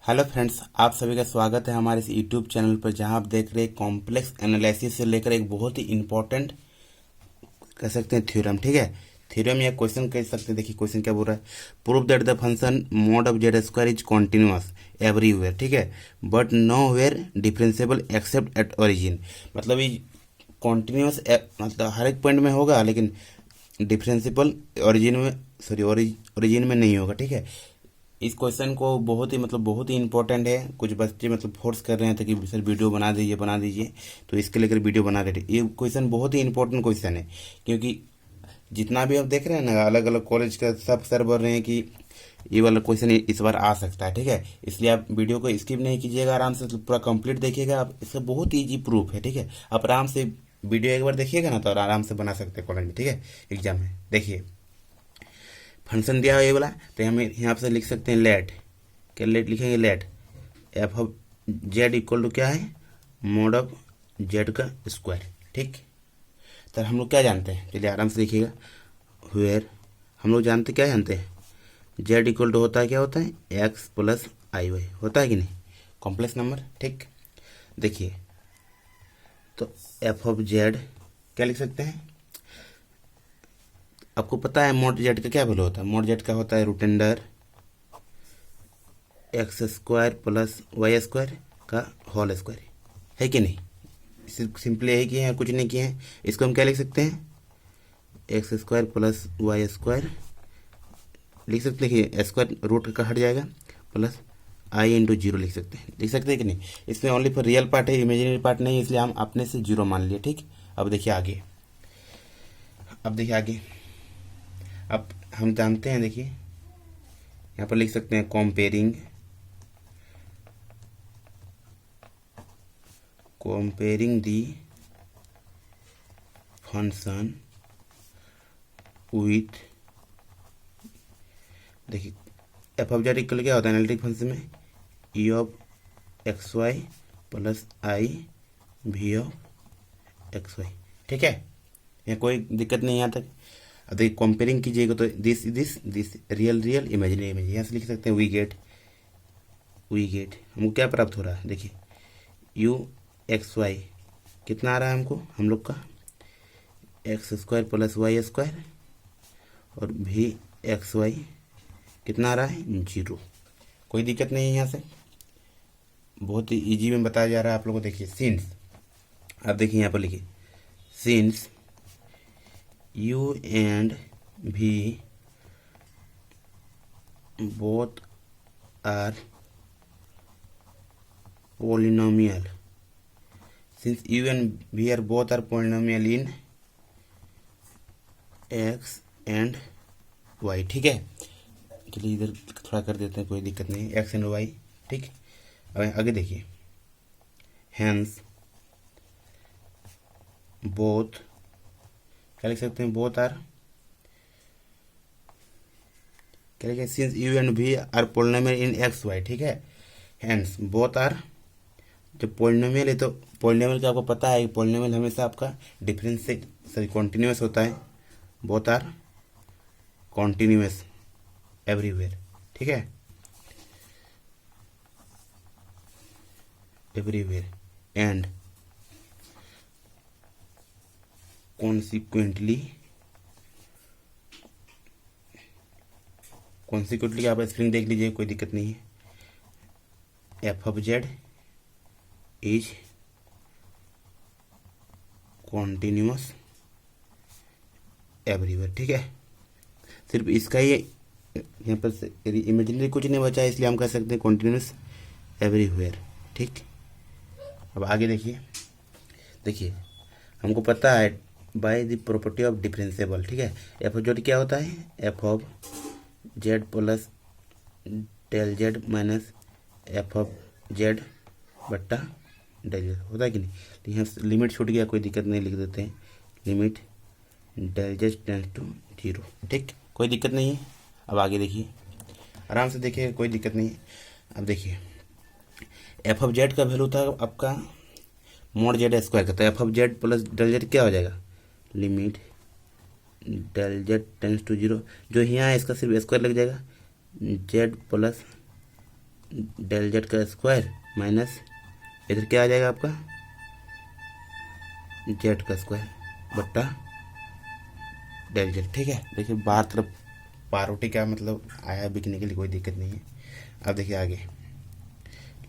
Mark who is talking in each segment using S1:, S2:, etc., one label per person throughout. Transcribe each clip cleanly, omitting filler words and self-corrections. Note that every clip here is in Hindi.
S1: हेलो फ्रेंड्स, आप सभी का स्वागत है हमारे इस यूट्यूब चैनल पर, जहां आप देख रहे हैं कॉम्प्लेक्स एनालिसिस से लेकर एक बहुत ही इंपॉर्टेंट कह सकते हैं थ्योरम। ठीक है, थ्योरम या क्वेश्चन कह सकते हैं। देखिए क्वेश्चन क्या बोल रहा है, prove that the function mod of z square is continuous everywhere. ठीक है, but nowhere differentiable except at origin. मतलब ये कॉन्टिन्यूअस मतलब हर एक पॉइंट में होगा, लेकिन डिफरेंशिएबल ओरिजिन में, सॉरी ओरिजिन में नहीं होगा। ठीक है, इस क्वेश्चन को बहुत ही इंपॉर्टेंट है। कुछ बच्चे फोर्स कर रहे थे कि सर वीडियो बना दीजिए, तो इसके लेकर वीडियो बना रहे थे। ये क्वेश्चन बहुत ही इंपॉर्टेंट क्वेश्चन है, क्योंकि जितना भी आप देख रहे हैं ना, अलग अलग कॉलेज का सब सर बोल रहे हैं कि ये वाला क्वेश्चन इस बार आ सकता है। ठीक है, इसलिए आप वीडियो को स्किप नहीं कीजिएगा, आराम से पूरा कंप्लीट देखिएगा। आप इसका बहुत ईजी प्रूफ है। ठीक है, आप आराम से वीडियो एक बार देखिएगा ना, तो आराम से बना सकते हैं कॉलेज में। ठीक है, एग्जाम में। देखिए फंक्शन दिया हुआ ये वाला, तो हम यहाँ से लिख सकते हैं लेट। क्या लेट लिखेंगे? Let f of Z equal to क्या है, मोड ऑफ जेड का स्क्वायर। ठीक, तो हम लोग क्या जानते हैं, चलिए आराम से देखिएगा। वेयर हम लोग जानते क्या जानते हैं, जेड इक्वल टू होता है, क्या होता है, एक्स प्लस आई वाई होता है कि नहीं, कॉम्प्लेक्स नंबर। ठीक, देखिए तो एफ ऑफ जेड क्या लिख सकते हैं, आपको पता है मोड जेड का क्या वैल्यू होता है। मोड जेड का होता है root under x square plus y square का होल स्क्वायर, है कि नहीं। सिर्फ सिंपली यही किए हैं, कुछ नहीं किए हैं। इसको हम क्या लिख सकते हैं, x square plus y square लिख सकते हैं कि स्क्वायर रूट का हट जाएगा, प्लस आई इंटू जीरो लिख सकते हैं कि नहीं। इसमें ओनली फॉर रियल पार्ट है, इमेजिनरी पार्ट नहीं है, इसलिए हम अपने से जीरो मान लिए। ठीक, अब देखिए आगे, अब हम जानते हैं। देखिए यहाँ पर लिख सकते हैं comparing the function with, देखिए एफ ऑफ जेड इक्वल क्या होता है एनालिटिक फंक्शन में, E of X Y plus I भी ऑफ एक्स वाई। ठीक है, यहाँ कोई दिक्कत नहीं यहाँ तक। अब देखिए कंपेयरिंग कीजिएगा तो दिस रियल इमेजिनरी इमेज, यहाँ से लिख सकते हैं वी गेट हमको क्या प्राप्त हो रहा है। देखिए यू एक्स वाई कितना आ रहा है हमको, हम लोग का x square plus y square, और भी एक्स वाई कितना आ रहा है, जीरो। कोई दिक्कत नहीं है यहाँ से, बहुत ही ईजी में बताया जा रहा है आप लोगों को। देखिए सिंस, आप देखिए यहाँ पर लिखिए सिंस यू एंड भी both are polynomial, since u and v are both are polynomial in x and y। ठीक है, चलिए इधर थोड़ा कर देते हैं, कोई दिक्कत नहीं, एक्स एंड वाई। ठीक, अब आगे देखिए, हैंस बोथ क्या लिख सकते हैं, बोथ आर क्या लिखे, since u and v are polynomial in x y. ठीक है, हैंस बोथ आर, जब पोलिनोमियल है तो पोलिनोमियल का आपको पता है, पोलिनोमियल हमेशा आपका डिफरेंस से सॉरी कॉन्टिन्यूस होता है। Both are continuous everywhere. ठीक है, एवरीवेयर एंड कॉन्सिक्वेंटली आप स्क्रीन देख लीजिए, कोई दिक्कत नहीं है। F of z is continuous everywhere. ठीक है, सिर्फ इसका ही यहाँ पर इमेजिनरी कुछ नहीं बचा है, इसलिए हम कह सकते हैं कॉन्टिन्यूस एवरीवेयर। ठीक, अब आगे देखिए हमको पता है by the property of differentiable. ठीक है, एफ ऑफ जेड क्या होता है, f of z plus del z minus f of z बट्टा डेल जेड होता है कि नहीं। तो यहाँ लिमिट छूट गया, कोई दिक्कत नहीं, लिख देते हैं limit del z tends to zero. ठीक, कोई दिक्कत नहीं है। अब आगे देखिए, आराम से देखिए, कोई दिक्कत नहीं है। अब देखिए एफ ऑफ जेड का वैल्यू था आपका मोड जेड स्क्वायर का, तो f of z plus del z क्या हो जाएगा, limit del z tends to zero. जो यहाँ है इसका सिर्फ स्क्वायर लग जाएगा, जेड प्लस डेल जेड का स्क्वायर माइनस इधर क्या आ जाएगा आपका जेड का स्क्वायर बट्टा डेल जेड। ठीक है, देखिए बाहर तरफ पारोटी का मतलब आया बिकने के लिए, कोई दिक्कत नहीं है। अब देखिए आगे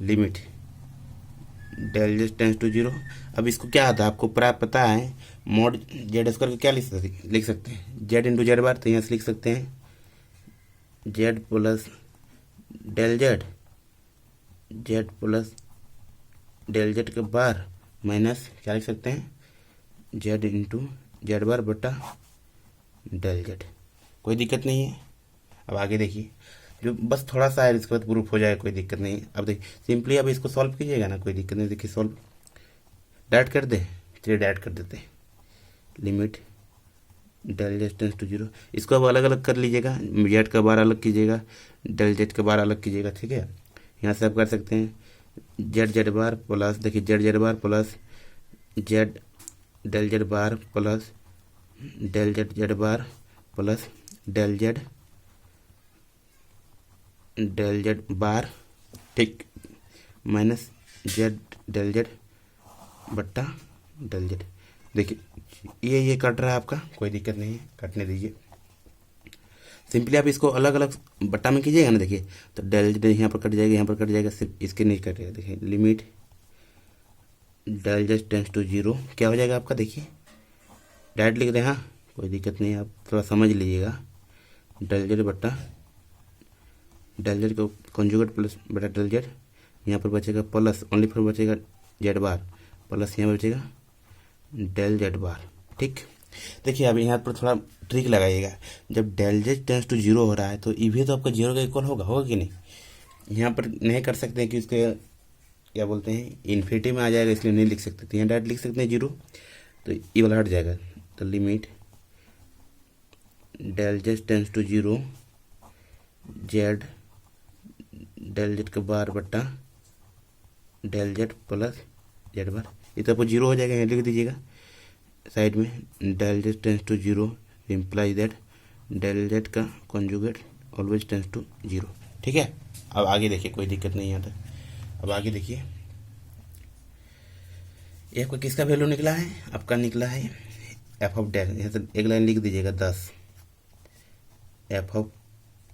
S1: limit del Z tends to zero. अब इसको क्या आता है आपको प्राय पता है, मॉड जेड स्क्वायर को क्या लिख सकते हैं जेड इंटू जेड बार, तो यहाँ से लिख सकते हैं z plus del z, z plus del z के बार माइनस क्या लिख सकते हैं जेड इंटू जेड बार बटा डेल जेड। कोई दिक्कत नहीं है। अब आगे देखिए, जो बस थोड़ा सा है इसके बाद प्रूफ हो जाए, कोई दिक्कत नहीं है। अब देखिए सिंपली अब इसको सॉल्व कीजिएगा ना, कोई दिक्कत नहीं। देखिए सॉल्व डायरेक्ट कर दे, चलिए डायरेक्ट कर देते हैं। Limit del Z tends to zero, इसको अब अलग अलग कर लीजिएगा, जेड का बार अलग कीजिएगा, डेल जेड का बार अलग कीजिएगा। ठीक है, यहाँ से आप कर सकते हैं जेड जेड बार प्लस, देखिए जेड जेड बार प्लस जेड डेल जेड बार प्लस डेल जेड जेड बार प्लस डेल जेड बार, ठीक, माइनस जेड डेल जेड बट्टा डेल जेड। देखिए ये कट रहा है आपका, कोई दिक्कत नहीं है, कटने दीजिए। सिंपली आप इसको अलग अलग बट्टा में कीजिएगा ना, देखिए तो डेल जेड यहाँ पर कट जाएगा, यहाँ पर कट जाएगा, सिर्फ इसके नहीं कटेगा। देखिए limit del Z tends to zero क्या हो जाएगा आपका, देखिए डायरेक्ट लिख दें, हाँ कोई दिक्कत नहीं है, आप थोड़ा समझ लीजिएगा। डेल जेड बट्टा डेल जेड को कॉन्जुगेट प्लस बटा डेल जेड, यहाँ पर बचेगा प्लस, ओनली फॉर बचेगा जेड बार प्लस यहाँ पर बचेगा डेल जेड बार। ठीक, देखिए अब यहाँ पर थोड़ा ट्रिक लगाइएगा। जब del Z tends to zero हो रहा है तो ये तो आपका जीरो का इक्वल होगा कि नहीं। यहाँ पर नहीं कर सकते हैं कि उसके क्या बोलते हैं इन्फिनिटी में आ जाएगा, इसलिए नहीं लिख सकते, तो यहाँ डायरेक्ट लिख सकते हैं जीरो, तो ये वाला हट जाएगा। तो limit del Z tends to zero z del Z का बार बट्टा del z plus z bar, ये तो आपको जीरो हो जाएगा, यहाँ लिख दीजिएगा साइड में। Del Z tends to zero implies that del Z का conjugate always tends to zero. ठीक है, अब आगे देखिए, कोई दिक्कत नहीं आता। अब आगे देखिए, ये आपका किसका वैल्यू निकला है, आपका निकला है एफ ऑफ डैश। यहाँ से एक लाइन लिख दीजिएगा 10, f of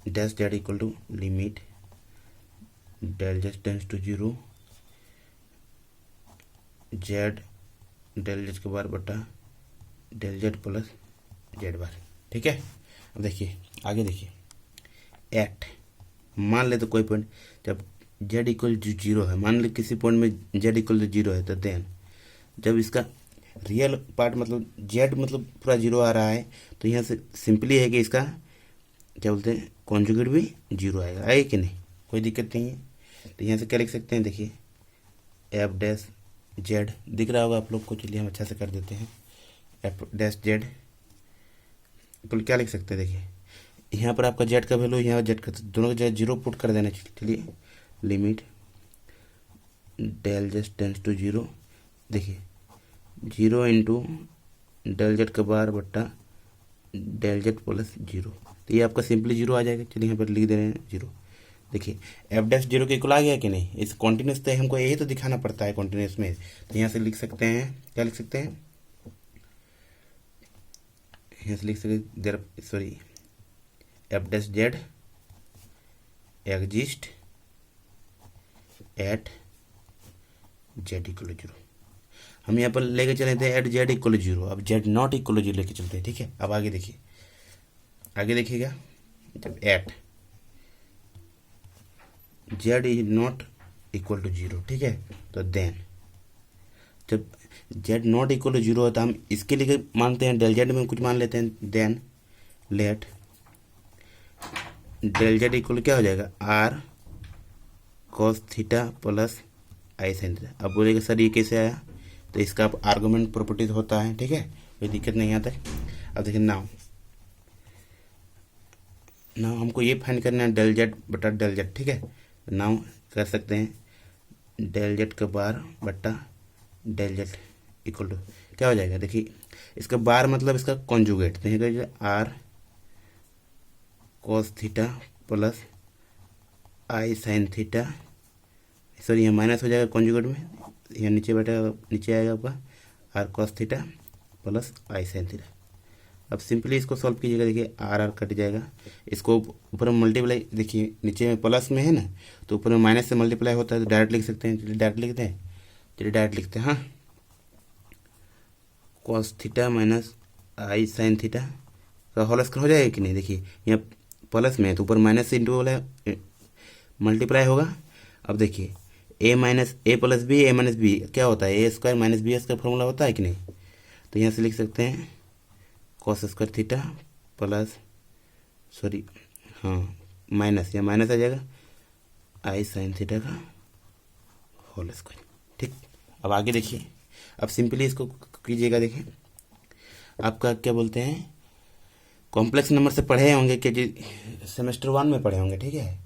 S1: dash z equal to limit del Z tends to zero z del z के बार बटा del z plus z bar. ठीक है, अब देखिए आगे देखिए, एट मान ले तो कोई पॉइंट जब जेड इक्वल टू जीरो है, मान ले किसी पॉइंट में जेड इक्वल टू जीरो है, तो देन जब इसका रियल पार्ट मतलब जेड मतलब पूरा जीरो आ रहा है, तो यहाँ से सिंपली है कि इसका क्या बोलते हैं कॉन्जुगेट भी जीरो आएगा, आए कि नहीं, कोई दिक्कत नहीं है। तो यहाँ से क्या लिख सकते हैं, देखिए एफ डैश जेड दिख रहा होगा आप लोग को, चलिए हम अच्छा से कर देते हैं। एफ डैश जेड तो क्या लिख सकते हैं, देखिए यहाँ पर आपका जेड का वैल्यू, यहाँ जेड का, दोनों का जेड जीरो पुट कर देना। चलिए limit del Z tends to zero, देखिए जीरो इंटू डेल जेड का बार बट्टा डेल जेड प्लस जीरो, तो ये आपका सिंपली जीरो आ जाएगा। चलिए यहाँ पर लिख दे रहे हैं जीरो। देखिए एफ डैश जीरो के इक्वल आ गया कि नहीं, इस कॉन्टिन्यूस तो हमको यही तो दिखाना पड़ता है कॉन्टिन्यूस में, तो यहाँ से लिख सकते हैं, क्या लिख सकते हैं, यहाँ से लिख सकते there sorry F dash Z exist at Z equal zero. हम यहाँ पर लेके चले थे एट जेड इक्वल जीरो, अब जेड नॉट इक्वल जीरो लेके चलते हैं। ठीक है, अब आगे देखिए, आगे देखिएगा, जब at z is not equal to zero, ठीक है, तो देन जब z not equal to zero है तो हम इसके लिए मानते हैं डेल जेड में कुछ मान लेते हैं, then let del z equal क्या हो जाएगा r cos theta plus i sine theta. अब बोलेगा सर ये कैसे आया, तो इसका अब आर्गुमेंट प्रॉपर्टीज होता है। ठीक है, कोई दिक्कत नहीं आता है। अब देखिए नाउ हमको ये फाइंड करना है डेल जेड बटा डेल जेड। ठीक है, नाउ कर सकते हैं डेल जेड का बार बटा डेल जेड इक्वल टू क्या हो जाएगा, देखिए इसका बार मतलब इसका कॉन्जुगेट, तो यहाँ r cos theta plus i sine theta sorry यहाँ माइनस हो जाएगा कॉन्जुगेट में, यहाँ नीचे बैठेगा, नीचे आएगा आपका r cos theta plus i sine theta. अब सिंपली इसको सॉल्व कीजिएगा, देखिए आर आर कट जाएगा, इसको ऊपर में मल्टीप्लाई, देखिए नीचे में प्लस में है ना, तो ऊपर में माइनस से मल्टीप्लाई होता है तो डायरेक्ट लिख सकते हैं। चलिए डायरेक्ट लिखते हैं, चलिए डायरेक्ट लिखते हैं। हाँ, cos theta minus i sine theta का होल स्क्वायर हो जाएगा कि नहीं। देखिए यहाँ प्लस में है तो ऊपर माइनस से इंटू वाला मल्टीप्लाई होगा। अब देखिए A minus A plus B, A minus B क्या होता है, A square minus B square formula होता है कि नहीं। तो यहाँ से लिख सकते हैं cos square theta plus, sorry हाँ माइनस, या माइनस आ जाएगा आई साइन थीटा का होल स्क्वायर। ठीक, अब आगे देखिए, अब सिंपली इसको कीजिएगा। देखिए आपका क्या बोलते हैं, कॉम्प्लेक्स नंबर से पढ़े होंगे कि सेमेस्टर 1 में पढ़े होंगे, ठीक है।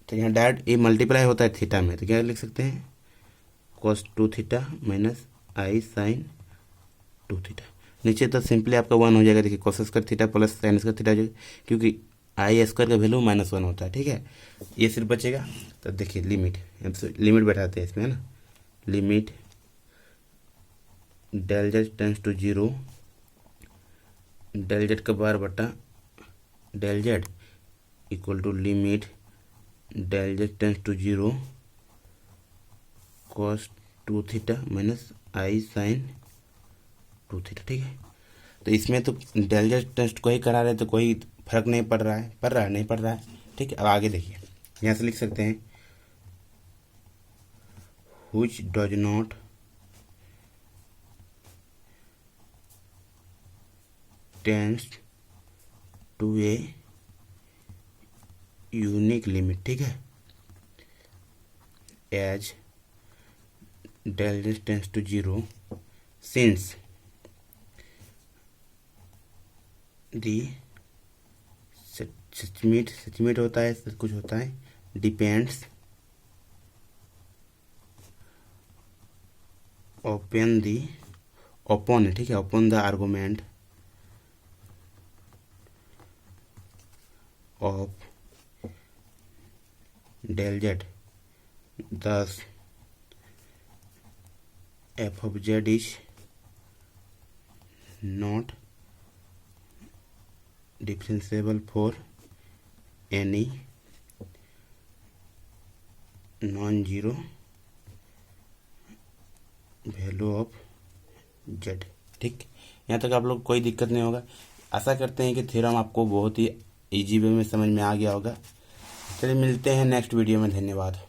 S1: तो यहाँ डायरेक्ट ये मल्टीप्लाई होता है थीटा में, तो क्या लिख सकते हैं cos 2 theta minus i sine 2 theta. नीचे तो सिंपली आपका 1 हो जाएगा। देखिए cos square theta plus sine square theta हो जाएगा, क्योंकि आई स्क्वायर का वैल्यू -1 होता है, ठीक है। ये सिर्फ बचेगा। तो देखिए लिमिट बैठाते हैं इसमें, है ना। Limit del Z tends to 0, del Z का बार बटा del z equal to limit del Z tends to 0 cos 2 theta minus i sine 2 theta, ठीक है। तो इसमें तो डेल जेड टेस्ट को ही करा रहे तो कोई फर्क नहीं पड़ रहा है, नहीं पड़ रहा है, ठीक है। अब आगे देखिए, यहाँ से लिख सकते हैं which does not tends to a unique limit, ठीक है, as del z tends to 0 since the सचमिट होता है, सब कुछ होता है, डिपेंड्स ओपन, ठीक है, open the argument of del z, thus f of z is not differentiable for any non-zero value of Z. ठीक, यहाँ तक आप लोग कोई दिक्कत नहीं होगा। आशा करते हैं कि थ्योरम आपको बहुत ही इजी वे में समझ में आ गया होगा। चलिए मिलते हैं नेक्स्ट वीडियो में, धन्यवाद।